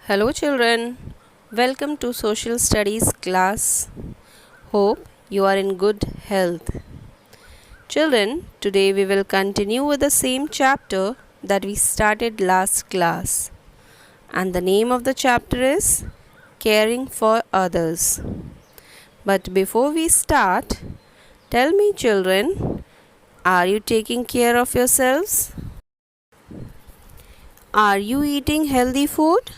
Hello, children. Welcome to Social Studies class. Hope you are in good health. Children, today we will continue with the same chapter that we started last class. And the name of the chapter is Caring for Others. But before we start, tell me, children, are you taking care of yourselves? Are you eating healthy food?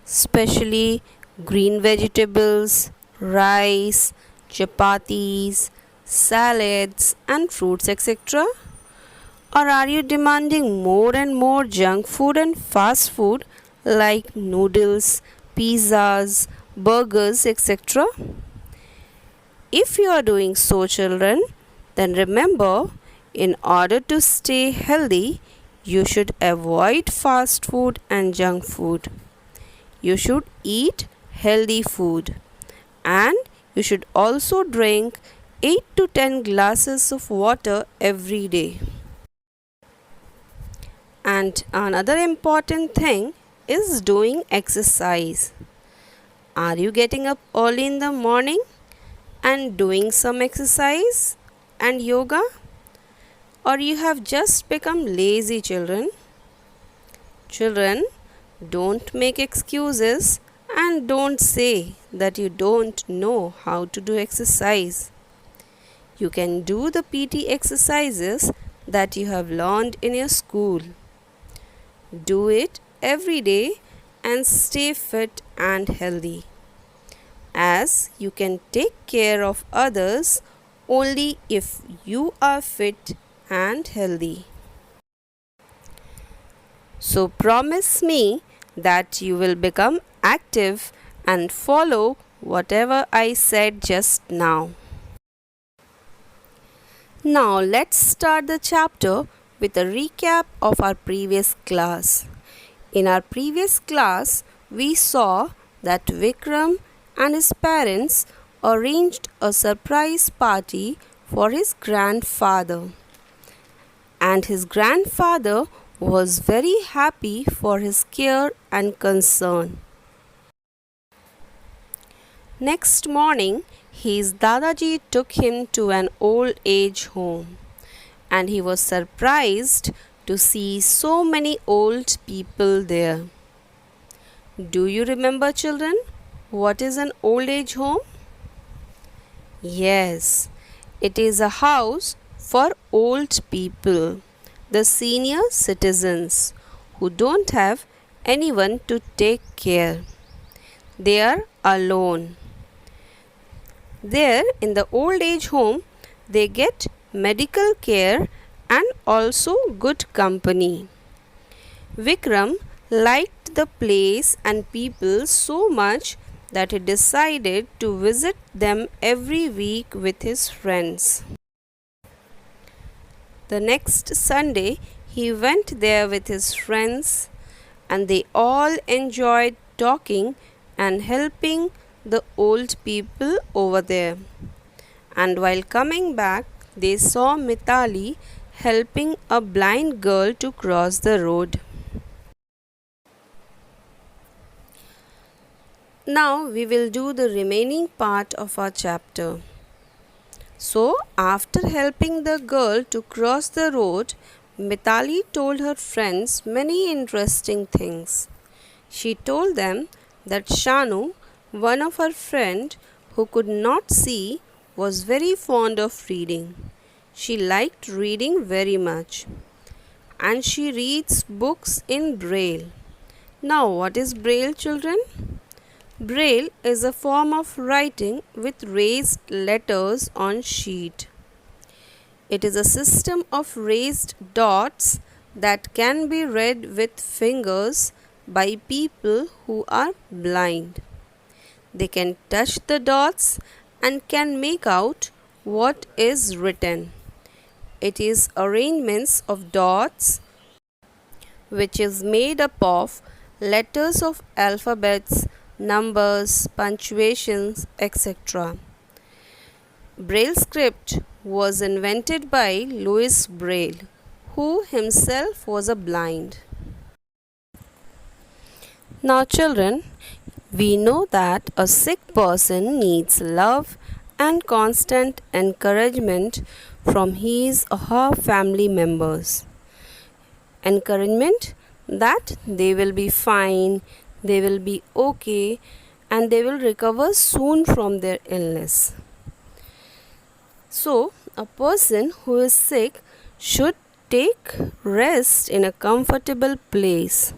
Especially green vegetables, rice, chapatis, salads, and fruits, etc.? Or are you demanding more and more junk food and fast food like noodles, pizzas, burgers, etc.? If you are doing so, children, then remember, in order to stay healthy, you should avoid fast food and junk food. You should eat healthy food, and you should also drink 8 to 10 glasses of water every day. And another important thing is doing exercise. Are you getting up early in the morning and doing some exercise and yoga? Or you have just become lazy, children? Children, don't make excuses and don't say that you don't know how to do exercise. You can do the PT exercises that you have learned in your school. Do it every day and stay fit and healthy, as you can take care of others only if you are fit and healthy. So promise me that you will become active and follow whatever I said just now. Now let's start the chapter with a recap of our previous class. In our previous class, we saw that Vikram and his parents arranged a surprise party for his grandfather. And his grandfather was very happy for his care and concern. Next morning, his Dadaji took him to an old age home, and he was surprised to see so many old people there. Do you remember, children, what is an old age home? Yes, it is a house for old people, the senior citizens who don't have anyone to take care. They are alone. There in the old age home, they get medical care and also good company. Vikram liked the place and people so much that he decided to visit them every week with his friends. The next Sunday, he went there with his friends, and they all enjoyed talking and helping the old people over there. And while coming back, they saw Mitali helping a blind girl to cross the road. Now we will do the remaining part of our chapter. So, after helping the girl to cross the road, Mitali told her friends many interesting things. She told them that Shanu, one of her friends who could not see, was very fond of reading. She liked reading very much, and she reads books in Braille. Now, what is Braille, children? Braille is a form of writing with raised letters on sheet. It is a system of raised dots that can be read with fingers by people who are blind. They can touch the dots and can make out what is written. It is arrangements of dots which is made up of letters of alphabets, numbers, punctuations, etc. Braille script was invented by Louis Braille, who himself was a blind. Now, children, We know that a sick person needs love and constant encouragement from his or her family members. Encouragement that they will be fine, they will be okay, and they will recover soon from their illness. So, a person who is sick should take rest in a comfortable place,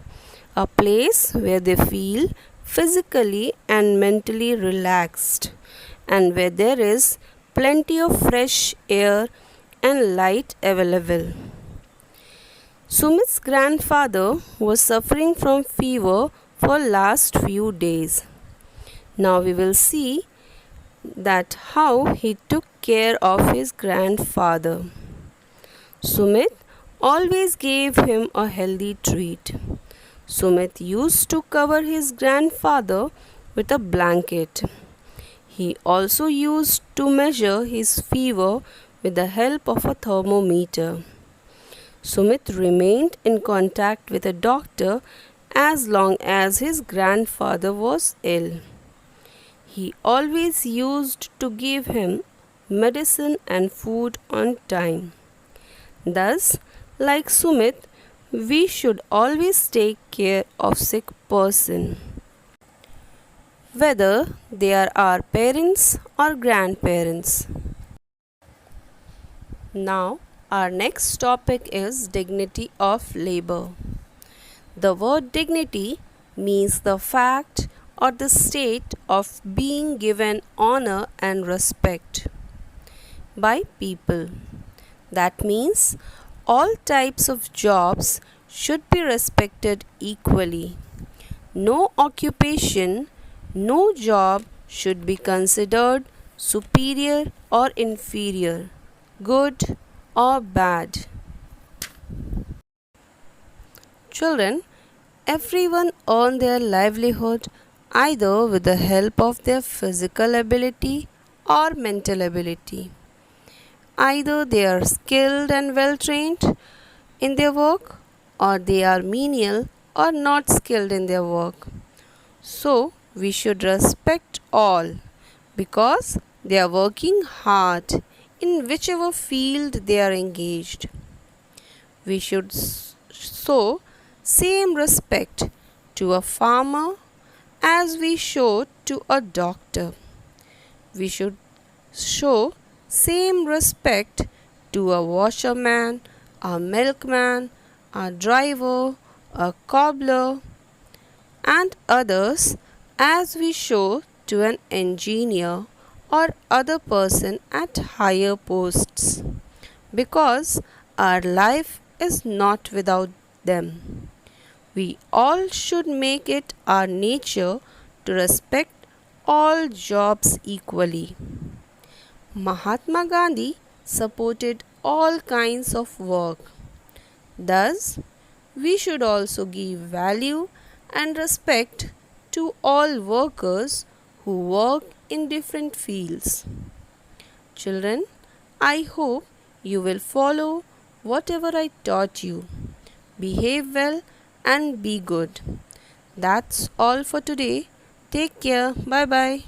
a place where they feel physically and mentally relaxed, and where there is plenty of fresh air and light available. Sumit's grandfather was suffering from fever for last few days. Now we will see that how he took care of his grandfather. Sumit always gave him a healthy treat. Sumit used to cover his grandfather with a blanket. He also used to measure his fever with the help of a thermometer. Sumit remained in contact with a doctor as long as his grandfather was ill. He always used to give him medicine and food on time. Thus, like Sumit, we should always take care of sick person, whether they are our parents or grandparents. Now, our next topic is dignity of labor. The word dignity means the fact or the state of being given honor and respect by people. That means all types of jobs should be respected equally. No occupation, no job should be considered superior or inferior, good or bad. Children, everyone earn their livelihood either with the help of their physical ability or mental ability. Either they are skilled and well trained in their work, or they are menial or not skilled in their work. So, we should respect all because they are working hard in whichever field they are engaged. We should show same respect to a farmer as we show to a doctor. We should show same respect to a washerman, a milkman, a driver, a cobbler, and others as we show to an engineer or other person at higher posts, because our life is not without them. We all should make it our nature to respect all jobs equally. Mahatma Gandhi supported all kinds of work. Thus, we should also give value and respect to all workers who work in different fields. Children, I hope you will follow whatever I taught you. Behave well and be good. That's all for today. Take care. Bye bye.